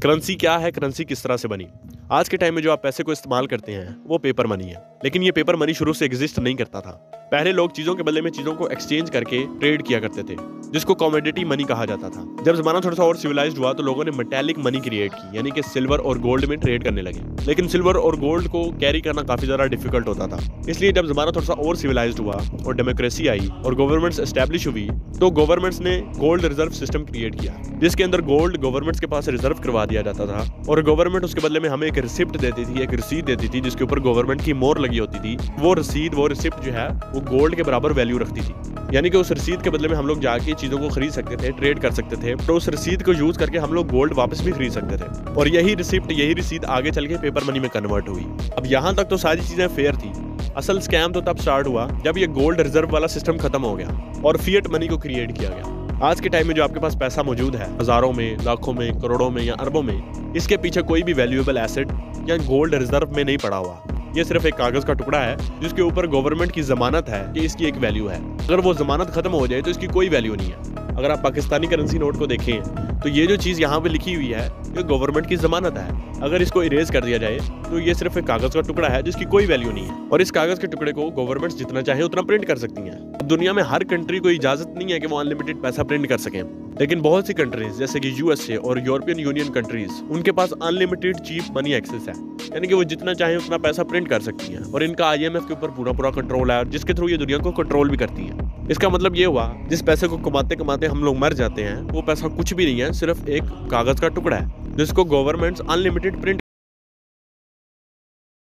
Currency क्या है, currency किस तरह से बनी। आज के टाइम में जो आप पैसे को इस्तेमाल करते हैं वो पेपर मनी है, लेकिन ये पेपर मनी शुरू से एग्जिस्ट नहीं करता था। पहले लोग चीजों के बदले में चीजों को एक्सचेंज करके ट्रेड किया करते थे, जिसको कमोडिटी मनी कहा जाता था। जब जमाना थोड़ा सा और सिविलाइज्ड हुआ तो लोगों ने मेटेलिक मनी क्रिएट की, यानी कि सिल्वर और गोल्ड में ट्रेड करने लगे। लेकिन सिल्वर और गोल्ड को कैरी करना काफी ज्यादा डिफिकल्ट होता था। इसलिए जब जमाना थोड़ा सा और सिविलाइज्ड हुआ और डेमोक्रेसी आई और गवर्नमेंट्स एस्टेब्लिश हुई, तो गवर्नमेंट्स ने गोल्ड रिजर्व सिस्टम क्रिएट किया, जिसके अंदर गोल्ड गवर्नमेंट्स के पास रिजर्व करवा दिया जाता था और गवर्नमेंट उसके बदले में हमें एक रिसिप्ट देती थी, एक रसीद देती थी, जिसके ऊपर गवर्नमेंट की मोहर लगी होती थी। वो रसीद, वो रिसिप्ट जो है वो गोल्ड के बराबर वैल्यू रखती थी, यानी कि उस रसीद के बदले में हम लोग जाके चीजों को खरीद सकते थे, ट्रेड कर सकते थे। तो उस रसीद को यूज करके हम लोग गोल्ड वापस भी खरीद सकते थे और यही रिसिप्ट, यही रसीद आगे चल के पेपर मनी में कन्वर्ट हुई। अब यहाँ तक तो सारी चीजें फेयर थी। असल स्कैम तो तब स्टार्ट हुआ जब ये गोल्ड रिजर्व वाला सिस्टम खत्म हो गया और फिएट मनी को क्रिएट किया गया। आज के टाइम में जो आपके पास पैसा मौजूद है, हजारों में, लाखों में, करोड़ों में या अरबों में, इसके पीछे कोई भी वैल्यूएबल एसेट या गोल्ड रिजर्व में नहीं पड़ा हुआ। ये सिर्फ एक कागज का टुकड़ा है जिसके ऊपर गवर्नमेंट की जमानत है कि इसकी एक वैल्यू है। अगर वो जमानत खत्म हो जाए तो इसकी कोई वैल्यू नहीं है। अगर आप पाकिस्तानी करेंसी नोट को देखें तो ये जो चीज यहाँ पे लिखी हुई है ये गवर्नमेंट की जमानत है। अगर इसको इरेज कर दिया जाए तो ये सिर्फ एक कागज का टुकड़ा है जिसकी कोई वैल्यू नहीं है और इस कागज के टुकड़े को गवर्नमेंट जितना चाहे उतना प्रिंट कर सकती है। दुनिया में हर कंट्री को इजाजत नहीं है कि वो अनलिमिटेड पैसा प्रिंट कर सकें, लेकिन बहुत सी कंट्रीज जैसे कि यूएसए और यूरोपियन यूनियन कंट्रीज, उनके पास अनलिमिटेड चीप मनी एक्सेस है, यानी कि वो जितना चाहे उतना पैसा प्रिंट कर सकती हैं और इनका आईएमएफ के ऊपर पूरा कंट्रोल है, जिसके थ्रू ये दुनिया को कंट्रोल भी करती है। इसका मतलब ये हुआ जिस पैसे को कमाते कमाते हम लोग मर जाते हैं वो पैसा कुछ भी नहीं है, सिर्फ एक कागज का टुकड़ा है जिसको गवर्नमेंट्स अनलिमिटेड प्रिंट